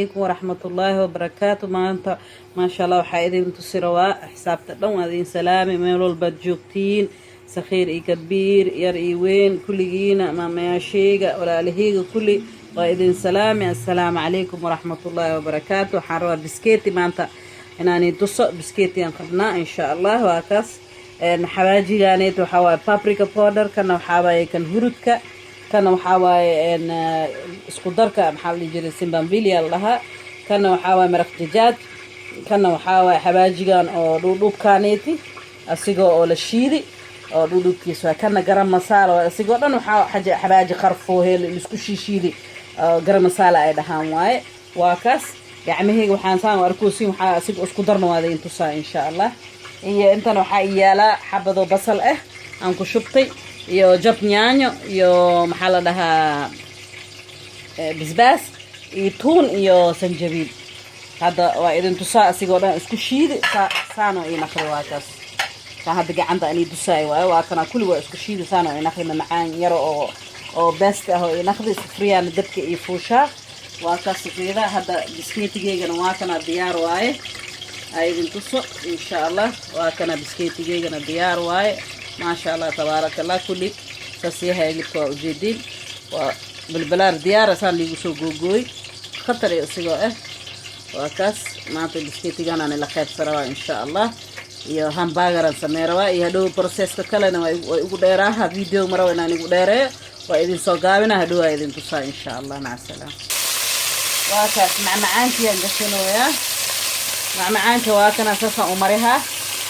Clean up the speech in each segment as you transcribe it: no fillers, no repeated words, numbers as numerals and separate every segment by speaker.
Speaker 1: عليكم ورحمة الله وبركاته. ما شاء الله waxaa idin tusi rawaa xisaabta dhan waa idin salaami meel walba joogtiin sakhiir iyo kabiir yar iyo weyn kulligiina maamayaashayga walaalahayga kulli waa idin salaami. assalaamu calaykum waraxmatullaahi wabarakaatu. waxaan rabaa biskeeti maanta inaan tuso biskeetigan qabnaa insha allah. waa kaas xawaajiganeed waxaa waaye paprika powder, kana waxaa waaye kan hurudka, kana waxaa waaye isku darka maxaa la jiray simbambilia lahaa, kana waxaa waaye maraq dijaaj, kana waxaa waaye xawaajigan oo dhuudhuubkaneeti asigoo oo la shiidi oo dhuudhuubkiisa waa kana garam masaala asigoo dhan waxaa xawaaji qarfoo heel isku shiishiidi garam masaala ay dhahaan waaye. waa kaas gacmahayga waxaan saan arkoosin waxaa asigoo isku darna waa idin tusaa insha allah. iyo intan waxaa iyaalaa xabado basal ah aan ku shubtay iyo jab yaanyo iyo maxaa la dhahaa bisbaas iyo tuun iyo sanjabiil. hadda waa idin tusaa asigoo dhan isku shiidi saano ii naqli. waa kaas kan hadda gacanta aan ii tusaay waaye. waa kana kulli waa isku shiidi saano ii naqli macaan yaro oo best ah oo ii naqli sifriyaan dabka ii fuushaa. waa kaas sifriyada hadda biskeetigeygana waa kana diyaar waaye idin tuso insha allah. waa kana biskeetigeygana diyaar waaye ما شاء الله تبارك الله. كل تسيها يجيبوا وجدين وبالبلار ديارة صار لي وسوق جوجوي خطر يسيقوا وكاس ما تبسكيتي جانا نلقيت سروا إن شاء الله. يا همبرجر سميروا يهدو بروسيس كلنا ويقدرها فيديو مرة وناني قدره وإذن سوقاونا هدو إذن تصا إن شاء الله. مع السلامة. وكاس مع معانتي عندنا يا مع معانتي واكنا أساسا عمرها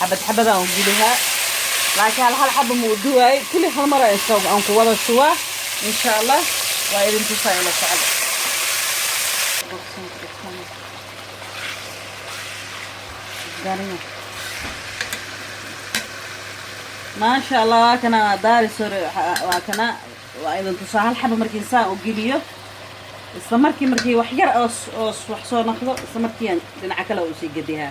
Speaker 1: حبة ونجيلها لكن هل حب موضوعي كل هالمرة يسوق أنكو ولا شوا إن شاء الله وإذن تصا إلى سعادة. ما شاء الله واكنا داري سور واكنا وإذن تصا هل حب مركي إنسان وقليه استمركي مركي وحجر أو وحصور ناخذه استمركي لنعكله وشي قديها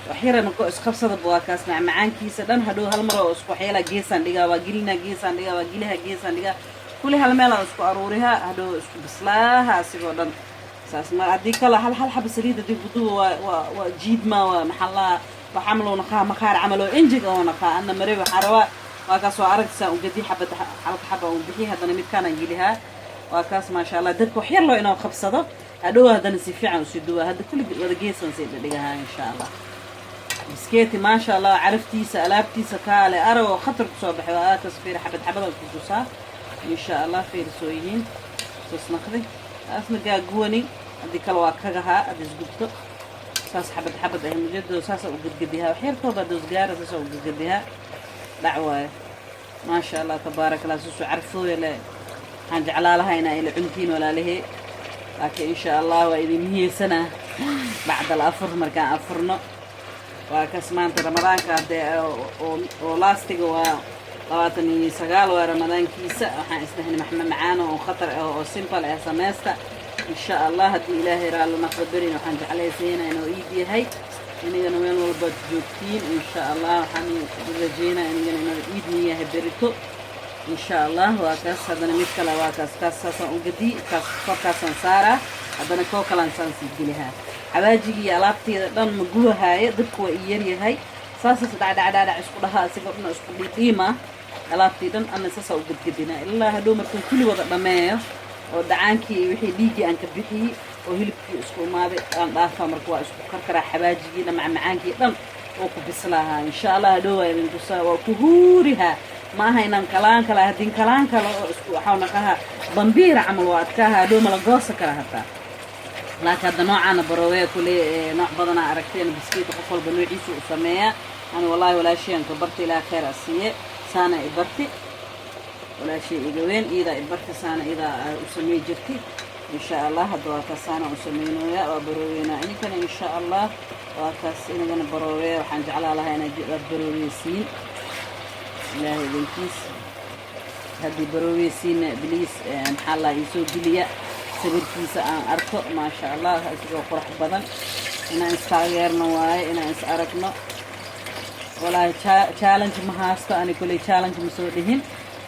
Speaker 1: وحيرا نقول اسخفصد بواكاس مع معان كيسة دان هدو هالمرة اسكو حيلا جيسان ديغا وقلنا جيسان ديغا وقلها جيسان ديغا كل هالميلا اسكو أروريها هدو اسكو بسلاها اسكو دان ساس ما عدي كلا هل حب سريدة دي بدو وجيد ما ومحلا وحملوا نقا مخار عملوا انجيق ونقا أنا مريو حروا واكاس وعرق سا وقدي حبة وبحيها دانا ميتكانا نجيلها وكاس ما شاء الله دركو حير لو إنه خبصده هدو هذا نسيفعا وسيدوها هذا كل وذا جيسان سيد لقاها إن شاء الله. بسكيتي ما شاء الله عرفتيسا ألابتيسا كالي أرو خطر كسوبح وآتس فير حبة الكسوسا إن شاء الله فير سويين سوس نخذي أسنا قا قواني أدي كالوا كاقها أدي زقبتو ساس حبة أهم جد وساسا وقد قديها وحير كوبا دوز قارة ساسا وقد قديها دعوة ما شاء الله تبارك الله سوسو عرفو يلي هنجعلالها هنا إلى عنتين ولا له لكن إن شاء الله وإذن هي سنة بعد الأفر مركان أفرنا وكسمان رمضان كده ولاستيك وطواتني سجال ورمضان كيسة وحنا استهني محمد معانا وخطر أو سيمبل أسماستا إن شاء الله هدي إلهي رالو نقدرين وحنج عليه سينا إنه إيدي هاي إني أنا وين والبد جوتين إن شاء الله وحني رجينا إني أنا إيدي هبرتو إن شاء الله. وكاس هذا نمشكلة وكاس كاس وجدي كاس فكاس سارة هذا كوكلان سانسي جلها حواجي يلابتي دان مجوه هاي ضبكوا إيري هاي ساسة دع عسكولها سيقولنا عسكولي قيمة يلابتي دان أنا ساسة وجد جدنا إلا هدوم يكون كل وضع بمايا ودعانكي وحي بيجي أنك بيحي وهلبكي عسكول ماضي أن دافع مركوا عسكول كركرة حواجي مع معانكي دان وكو بسلاها إن شاء الله هدوه ينتسا وكهورها ما هي نان كلام كلا هدين كلام كلا حاولنا كها ضمبير عمل وقتها دوم الجوسة كلا هتا. لكن هذا نوع أنا برويه كل نوع بدنا أركتين بسكيت وخفل بنوعي سوء سمية أنا والله ولا شيء أنا كبرت إلى خير أسيء سنة إبرتي ولا شيء يجوين إذا إبرت سنة إذا أسمي جرتي إن شاء الله هذا كسنة أسمينه يا وبروينا إني كان إن شاء الله وكاس إني أنا برويه وحنجعل على هنا برويه سين لا هذيكيس هذي بروي سين بليس محلا يسوق بليا سبيل كيسة أركو ما شاء الله هذي قرح بدن إن إنستغيرنا واي إن إنسأركنا ولا challenge مهاستا أنا كل challenge مسودهن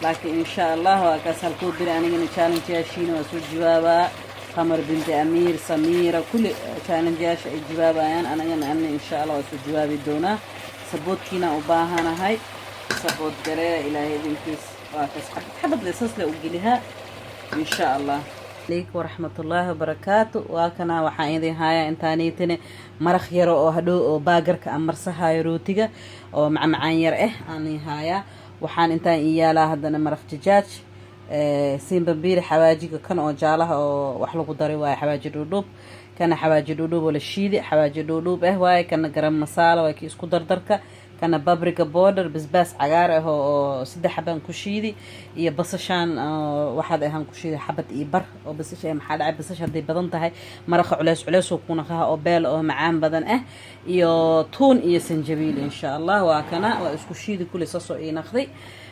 Speaker 1: لكن إن شاء الله وكسل قدر أنا challenge ياشين وسوق جوابا قمر بنت أمير سميرة كل كان جاش الجوابيان أنا إن شاء الله وسو جوابي دونا سبوت كينا وباهنا هاي سبوت جري إلى هذه الكيس واكس حبت لصص لأوجلها إن شاء الله. عليكم ورحمة الله وبركاته. وكنا وحايدي هاي انتانيتني مرخ يرو او هدو او باقرك امرسها يروتيغا او مع معاير اني هايا وحان انتان ايالا هدنا مرخ جاج سين بمبيري حواجيك كان او جالها او وحلقو داري واي حواجي دودوب كان حواجي دودوب ولا الشيدي حواجي دودوب واي كان قرم مسالة واي كي اسكو دردركا كان بابريكا بودر بسباس عقار او سده حبان كوشيدي iyo basashan waxaad ahaan ku shiiday xabad iyo bar oo basasha maxaa dhacay basasha haday badan tahay maraqa culeys oo kuna qaha oo beel oo macaan badan iyo tuun iyo sanjabiil insha Allah waa kana waa isku shiidi kulli soo ii naqday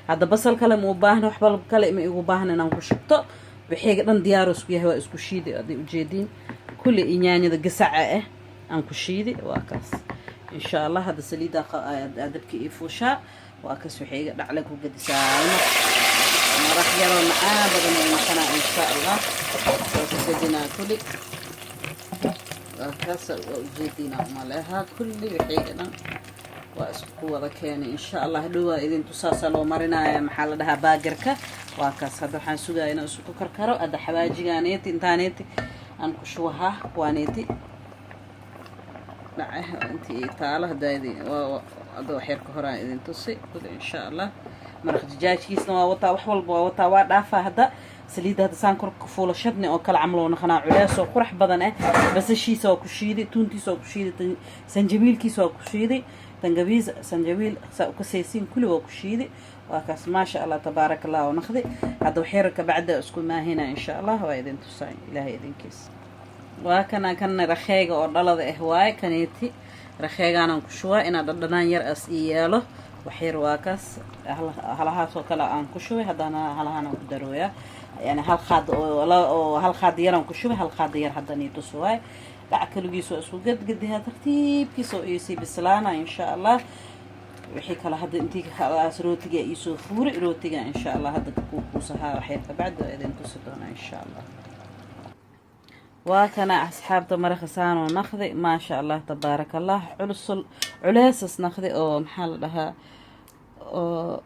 Speaker 1: hada basal kale ma u baahna waxba kale ma igu baahna inaan ku shubto wixii dhan diyaar isku yahay waa isku shiidi aday u jeedin kulli yaanyada gasaca aan ku shiidi waa kaas إن شاء الله هذا سليد أدبك إفوشا وأكس وحيق دعلك وقد سالنا راح يرى معاه بدل ما كنا إن شاء الله وتجدنا كل أكس وجدنا مالها كل وحيقنا وأسقوا ذكاني إن شاء الله لو إذا تصاصلوا مرنا محل ده باجرك وأكس هذا حنسوجا إنه سكوا كركرو هذا حواجي جانيتي إنتانيتي أنكشوها وانيتي نعم أنتي تعالى دايدي وأدو حيرك هراء إذن تصي إن شاء الله مرخ دجاج كيسنا وطا وحول وطا وضعفة هذا سليد هذا سانكر كفولة شدني أو كل عملوا نخنا علاس وقرح بدنه بس الشيء سو كشيدي تونتي سو كشيدي سنجبيل كي سو كشيدي تنجبيز سنجبيل سو كسيسين كله كشيدي وكاس ما شاء الله تبارك الله ونخذي هذا حيرك بعد أسكن ما هنا إن شاء الله وإذن تصي إلهي إذن كيس وكان رخيغا oo dhalada waay kaneeti rakheegaana ku shuwa ina dhadhanaan yar as iyeelo waxir waakaas halahaas oo kala aan ku shuway hadana halahan ku darooya yani hal qaad oo hal qaad yar aan ku shuway hal qaad yar hadana ii tuswaay dhac kaligiiso isku gadgadiha tartiibkiiso ii bislaana insha Allah wixii kala hada intii khalaas rootiga ii soo fuuri rootiga insha Allah hada ku saha waxyarka bacdo idin tusi doona insha Allah. وكنا أصحاب تمرخ سانو نخذي ما شاء الله تبارك الله علاسس نخذي أو محل لها أو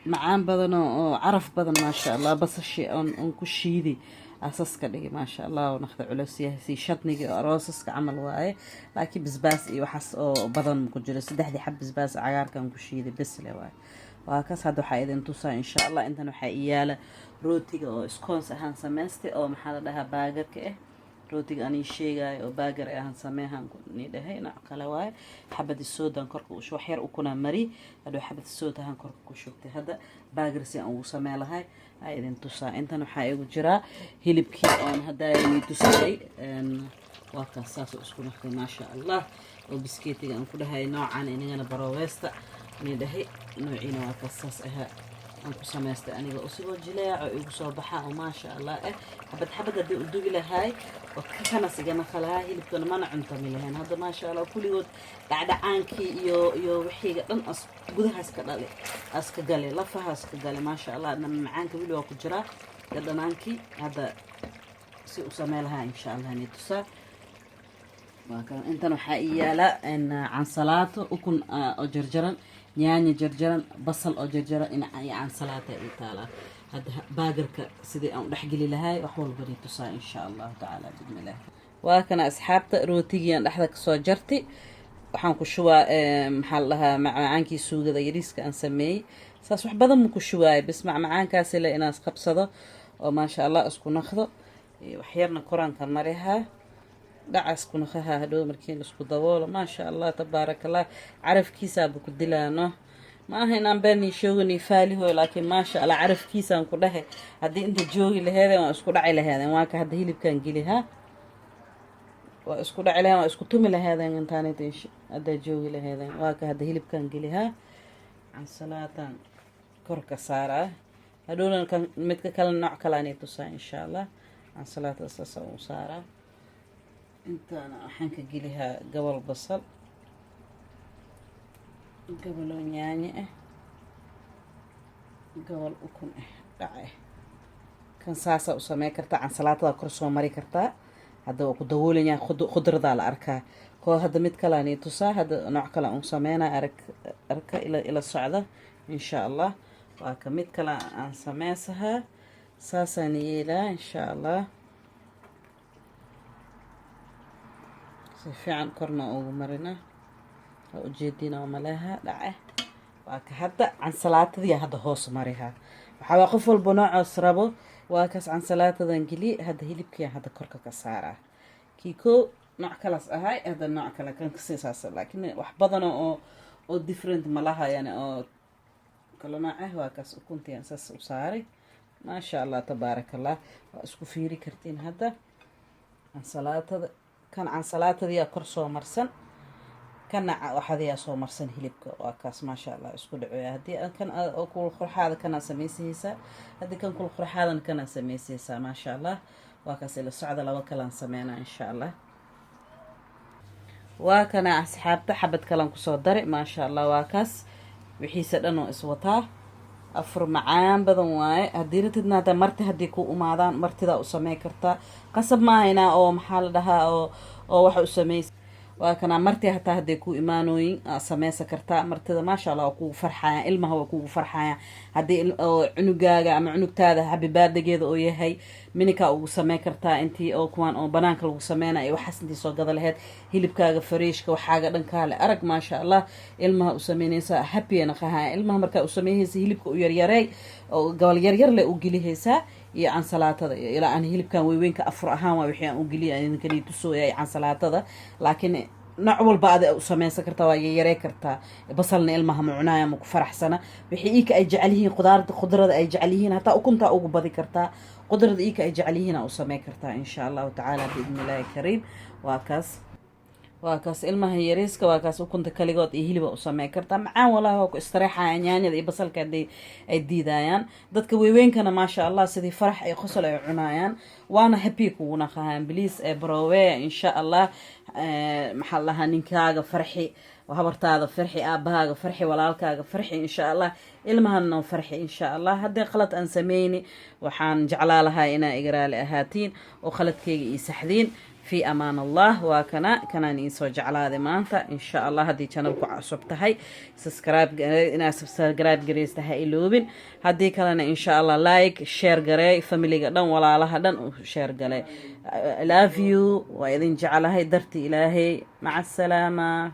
Speaker 1: معان بدن أو عرف بدن ما شاء الله بس الشيء أن كشيدي أساس كده ما شاء الله ونخذي علاسيه سي شطني راسس كعمل واي لكن بزباس وحس أو بدن كجلس دحدي حب بزباس عيار كان كشيدي بس له واي وهكذا هذا حيد انتوسا إن شاء الله إنتنا حيياله روتي أو سكونس هان سمستي أو محل لها باجر كه روتيga ani sheegay oo baagar ah sameehan ni dhahay na kala waay xabad soodan korka u wax yar u kuna mari adoo xabad soodan korka ku shubtay hada baagar si aan u sameey lahay ay idin tusaa intan waxa igu jira hilibkii aan hada ay tusay waa ka saas isku naqay ma sha Allah oo biskitiga aan ku dhahay noocan inagana baroweesta ni dhahay noocina waa ka saas ah أنكو سماست أنا بأسيبه جلاء ويقصوا بحاء وما شاء الله حبة دي أدوغي لهاي وكنا سيجانا خلاها هي اللي بتونا ما نعنتمي لهن هذا ما شاء الله كل يوم بعد عنكي يو وحيجة لن جودها سكالي أسكالي لفها أسكالي ما شاء الله أنا معانك بيلو كجرا قد عنكي هذا سأسمى لها إن شاء الله نتصل وكان أنت نحقيقة لا إن عن صلاة وكن أجرجرا يعني جرجرا بصل أو جرجرا إن عن صلاة إيطالة هذا باقرك سيدي أو نحقي لهاي وحول بريد تصا إن شاء الله تعالى بإذن الله. وكان أصحاب روتيجيا لحظة صجرتي وحنكو شوا محلها مع عنكي سوق ذا يريس كان سمي صاصح بدل مكو شواي بس مع عنك سلا إناس قبصة وما شاء الله أسكو ناخذه وحيرنا قران كان مريها دعس كنا خها هدو مركين اسكو دواله ما شاء الله تبارك الله عرف كيسا بكدلانه ما هنا بني شغني فالي هو لكن ما شاء الله عرف كيسا كلها هدي انت جوي لهذا واسكو دعي لهذا واك هدي هلي كان جيلها واسكو دعي لها واسكو تومي لهذا انت تاني هدي جوي لهذا واك هدي هلي كان جيلها عن صلاة كركا سارة هدول كان متكلم نوع كلاني توسا ان شاء الله عن صلاة اساسا وسارة انت انا حنك جيلها قبل بصل قبل يعني قبل أكون دعي كان ساسة وسمي كرتا عن صلاة كرسو مري كرتا hadda waa ku dawoolaya khudradaa la arkaa koo hadda mid kalean ii tusaa hadda nooc kale aan sameynaa arka ila socda insha allah waa ka mid kale aan sameysahaa saasaan yeelaa insha allah si fiican korna ugu marina waa ujeedina oo maleha dhace waa ka hadda cansalaatadii hadda hoos marihaa waxaa waa qof walba noocoos rabo waa kaas cansalaatadan geli hadda hilibkii hadda korka ka saaraa kii koo nooc kalaas ahay hadda nooc kale kan kasii saasa laakiin wax badan oo different malaha yani oo kala nooc ah waa kaas ukuntiyan saas u saaray maasha allah tabaarakallah waa isku fiiri kartiin hadda cansalaatada kan cansalaatadiyaa kor soo marsan kana waxadiyaa soo marsan hilibka waa kaas maasha allah isku dhacoya haddii kan kul qurxaada kana samaysaysaa haddii kan kul qurxaadan kana samaysaysaa maasha allah waa kaas ila socda laba kalaan sameynaa insha allah waa kana asxaabta xabad kalan kusoo dare maasha allah waa kaas wixiisa dhan oo iswataa afur macaan badan waaye haddii ratidna hadda marti haddii ku umaadaan martidaa u samey kartaa qasab maahaynaa oo maxaa la dhahaa oo waxa u sameys waa kana marti hataa hadday ku imaanooyin sameysa kartaa martida maasha allah waa kugu farxaya ilmaha waa kugu farxaya haddii cunugaaga ama cunugtaada xabibaadageeda oo yahay mininkaa ugu samey kartaa intii oo kuwaan oo banaanka lagu sameynaya waxaas intii soo gada laheyd hilibkaaga fariishka waxaaga dhankaale arag maasha allah ilmaha u sameynaysaa happyana qahaya ilmaha markaa u sameynaysa hilibka u yaryareey oo gobol yaryar le u gelihaysaa iyo cansalaatada ilaa aan hilibkan weyweynka afur ahaan waa wixii aan u geliya idinkani tusooyay cansalaatada laakiin nooc walba ada u sameysan kartaa waa yaree kartaa basalna ilmaha ma cunaaya ma ku faraxsana wixii iika ay jecel yihiin khudrada ay jecel yihiin hataa ukuntaa ugu badi kartaa qudrada iika ay jecel yihiin aa u samey kartaa insha allahu tacaala biidni illaahi kariim waa kaas ilmaha yariiska waa kaas ukunta kaligood iyo hiliba u samey kartaa macaan walahi waa ku istareexaya nyaanyada iyo basalka hadday ay diidayaan dadka weyweynkana maasha allah sidii farax ay qosol ay cunaayaan waana happy kuguna qahaan bliis ee baroowe insha allah maxaa lahaa ninkaaga farxi habartaada farxi aabahaaga farxi walaalkaaga farxi insha allah ilmahana farxi insha allah haddii qalad aan sameyni waxaan jeclaa lahaa inaa igaraali ahaatiin oo qaladkeyga ii saxdiin في أمان الله وكنا نيسو جعلادي مانتا إن شاء الله هدي channelكو عصبتهاي سبسكرايب قريستها إلوبين هدي كلنا إن شاء الله لايك شير قري فاميلي قدن ولا لها دن شير قري I love you وإذن جعلها درتي إلهي مع السلامة